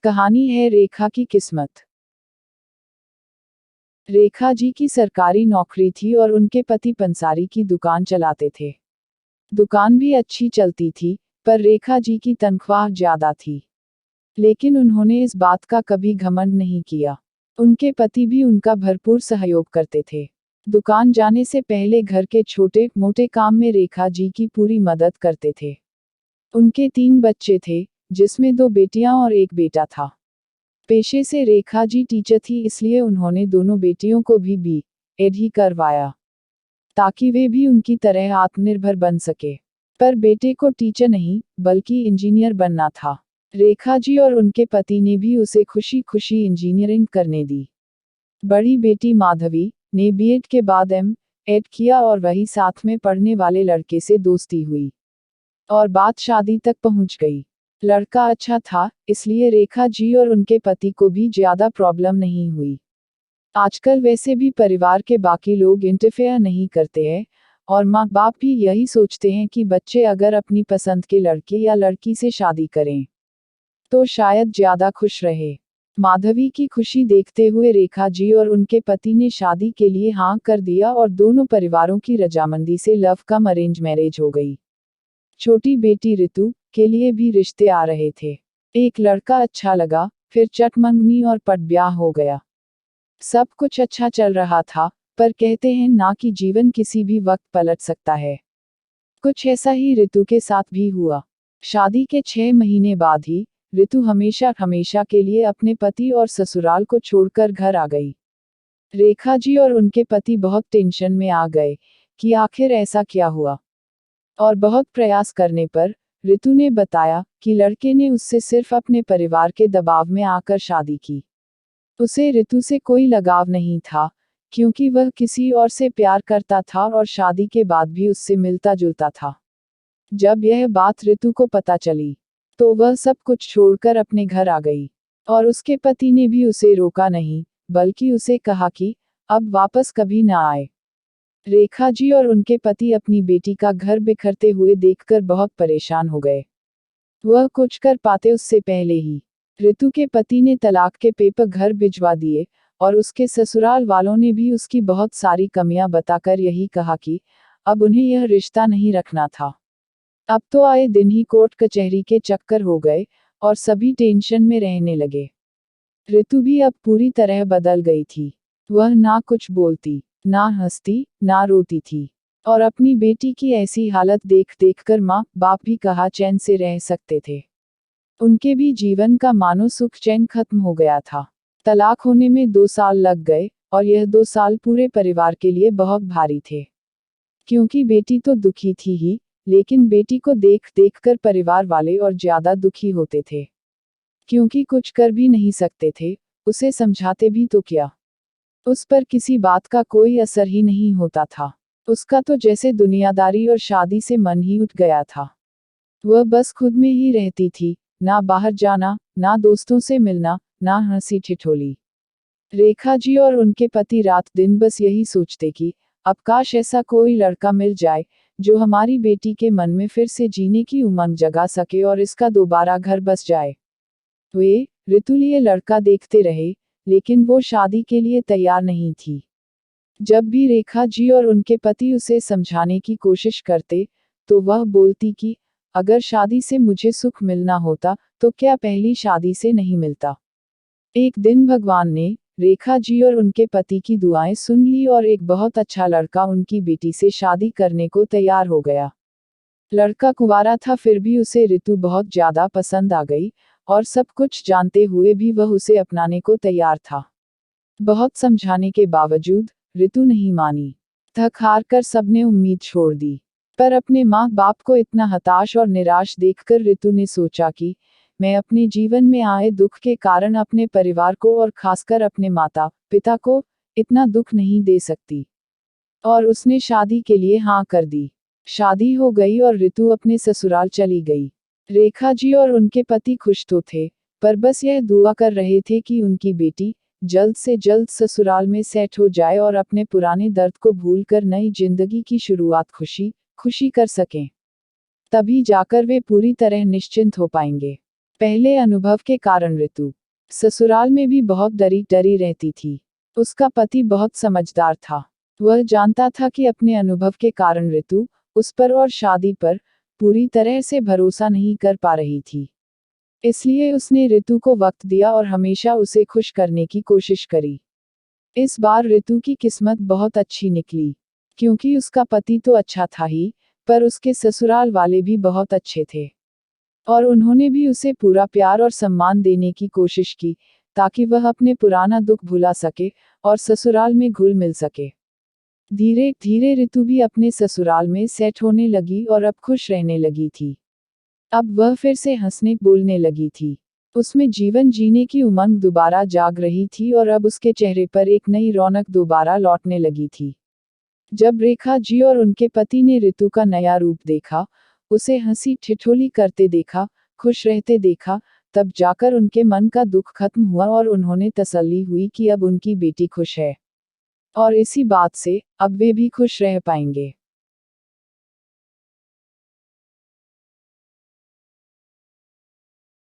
कहानी है रेखा की किस्मत। रेखा जी की सरकारी नौकरी थी और उनके पति पंसारी की दुकान चलाते थे। दुकान भी अच्छी चलती थी, पर रेखा जी की तनख्वाह ज्यादा थी। लेकिन उन्होंने इस बात का कभी घमंड नहीं किया। उनके पति भी उनका भरपूर सहयोग करते थे। दुकान जाने से पहले घर के छोटे मोटे काम में रेखा जी की पूरी मदद करते थे। उनके 3 बच्चे थे, जिसमें 2 बेटियां और 1 बेटा था। पेशे से रेखा जी टीचर थी, इसलिए उन्होंने दोनों बेटियों को भी B.Ed ही करवाया, ताकि वे भी उनकी तरह आत्मनिर्भर बन सके। पर बेटे को टीचर नहीं, बल्कि इंजीनियर बनना था। रेखा जी और उनके पति ने भी उसे खुशी खुशी इंजीनियरिंग करने दी। बड़ी बेटी माधवी ने B.Ed के बाद M.Ed किया और वही साथ में पढ़ने वाले लड़के से दोस्ती हुई और बात शादी तक पहुंच गई। लड़का अच्छा था, इसलिए रेखा जी और उनके पति को भी ज्यादा प्रॉब्लम नहीं हुई। आजकल वैसे भी परिवार के बाकी लोग इंटरफेयर नहीं करते हैं, और माँ बाप भी यही सोचते हैं कि बच्चे अगर अपनी पसंद के लड़के या लड़की से शादी करें तो शायद ज्यादा खुश रहे। माधवी की खुशी देखते हुए रेखा जी और उनके पति ने शादी के लिए हाँ कर दिया और दोनों परिवारों की रजामंदी से लव कम अरेंज मैरिज हो गई। छोटी बेटी ऋतु के लिए भी रिश्ते आ रहे थे। एक लड़का अच्छा लगा, फिर चटमंगनी और पट ब्याह हो गया। सब कुछ अच्छा चल रहा था, पर कहते हैं ना कि जीवन किसी भी वक्त पलट सकता है। कुछ ऐसा ही ऋतु के साथ भी हुआ। शादी के 6 महीने बाद ही ऋतु हमेशा हमेशा के लिए अपने पति और ससुराल को छोड़कर घर आ गई। रेखा जी और उनके पति बहुत टेंशन में आ गए कि आखिर ऐसा क्या हुआ, और बहुत प्रयास करने पर ऋतु ने बताया कि लड़के ने उससे सिर्फ अपने परिवार के दबाव में आकर शादी की। उसे ऋतु से कोई लगाव नहीं था, क्योंकि वह किसी और से प्यार करता था और शादी के बाद भी उससे मिलता जुलता था। जब यह बात ऋतु को पता चली, तो वह सब कुछ छोड़कर अपने घर आ गई, और उसके पति ने भी उसे रोका नहीं, बल्कि उसे कहा कि अब वापस कभी ना आए। रेखा जी और उनके पति अपनी बेटी का घर बिखरते हुए देखकर बहुत परेशान हो गए। वह कुछ कर पाते उससे पहले ही ऋतु के पति ने तलाक के पेपर घर भिजवा दिए, और उसके ससुराल वालों ने भी उसकी बहुत सारी कमियां बताकर यही कहा कि अब उन्हें यह रिश्ता नहीं रखना था। अब तो आए दिन ही कोर्ट कचहरी के चक्कर हो गए, और सभी टेंशन में रहने लगे। ऋतु भी अब पूरी तरह बदल गई थी। वह ना कुछ बोलती, ना हंसती, ना रोती थी, और अपनी बेटी की ऐसी हालत देख देखकर माँ बाप भी कहाँ चैन से रह सकते थे। उनके भी जीवन का मानो सुख चैन खत्म हो गया था। तलाक होने में 2 साल लग गए, और यह 2 साल पूरे परिवार के लिए बहुत भारी थे। क्योंकि बेटी तो दुखी थी ही, लेकिन बेटी को देख देखकर परिवार वाले और ज्यादा दुखी होते थे। क्योंकि कुछ कर भी नहीं सकते थे, उसे समझाते भी तो क्या। उस पर किसी बात का कोई असर ही नहीं होता था। उसका तो जैसे दुनियादारी और शादी से मन ही उठ गया था। वह बस खुद में ही रहती थी, ना बाहर जाना, ना दोस्तों से मिलना, ना हंसी ठिठोली। रेखा जी और उनके पति रात दिन बस यही सोचते कि अब काश ऐसा कोई लड़का मिल जाए जो हमारी बेटी के मन में फिर से जीने की उमंग जगा सके और इसका दोबारा घर बस जाए। वे ऋतु लिए लड़का देखते रहे, लेकिन वो शादी के लिए तैयार नहीं थी। जब भी रेखा जी और उनके पति उसे समझाने की कोशिश करते, तो वह बोलती कि अगर शादी से मुझे सुख मिलना होता, तो क्या पहली शादी से नहीं मिलता। एक दिन भगवान ने रेखा जी और उनके पति की दुआएं सुन ली और एक बहुत अच्छा लड़का उनकी बेटी से शादी करने को तैयार हो गया। लड़का कुंवारा था, फिर भी उसे ऋतु बहुत ज्यादा पसंद आ गई, और सब कुछ जानते हुए भी वह उसे अपनाने को तैयार था। बहुत समझाने के बावजूद ऋतु नहीं मानी। थक हार कर सबने उम्मीद छोड़ दी। पर अपने माँ बाप को इतना हताश और निराश देखकर ऋतु ने सोचा कि मैं अपने जीवन में आए दुख के कारण अपने परिवार को और खासकर अपने माता पिता को इतना दुख नहीं दे सकती। और उसने शादी के लिए हाँ कर दी। शादी हो गई और ऋतु अपने ससुराल चली गई। रेखा जी और उनके पति खुश तो थे, पर बस यह दुआ कर रहे थे कि उनकी बेटी जल्द से जल्द ससुराल में सेट हो जाए और अपने पुराने दर्द को भूलकर नई जिंदगी की शुरुआत खुशी खुशी कर सकें। तभी जाकर वे पूरी तरह निश्चिंत हो पाएंगे। पहले अनुभव के कारण ऋतु ससुराल में भी बहुत डरी डरी रहती थी। उसका पति बहुत समझदार था। वह जानता था कि अपने अनुभव के कारण ऋतु उस पर और शादी पर पूरी तरह से भरोसा नहीं कर पा रही थी। इसलिए उसने ऋतु को वक्त दिया और हमेशा उसे खुश करने की कोशिश करी। इस बार ऋतु की किस्मत बहुत अच्छी निकली, क्योंकि उसका पति तो अच्छा था ही, पर उसके ससुराल वाले भी बहुत अच्छे थे। और उन्होंने भी उसे पूरा प्यार और सम्मान देने की कोशिश की, ताकि वह अपने पुराना दुख भुला सके और ससुराल में घुल मिल सके। धीरे धीरे ऋतु भी अपने ससुराल में सेट होने लगी और अब खुश रहने लगी थी। अब वह फिर से हंसने बोलने लगी थी। उसमें जीवन जीने की उमंग दोबारा जाग रही थी और अब उसके चेहरे पर एक नई रौनक दोबारा लौटने लगी थी। जब रेखा जी और उनके पति ने ऋतु का नया रूप देखा, उसे हंसी ठिठोली करते देखा, खुश रहते देखा, तब जाकर उनके मन का दुख खत्म हुआ और उन्होंने तसल्ली हुई कि अब उनकी बेटी खुश है। और इसी बात से अब वे भी खुश रह पाएंगे।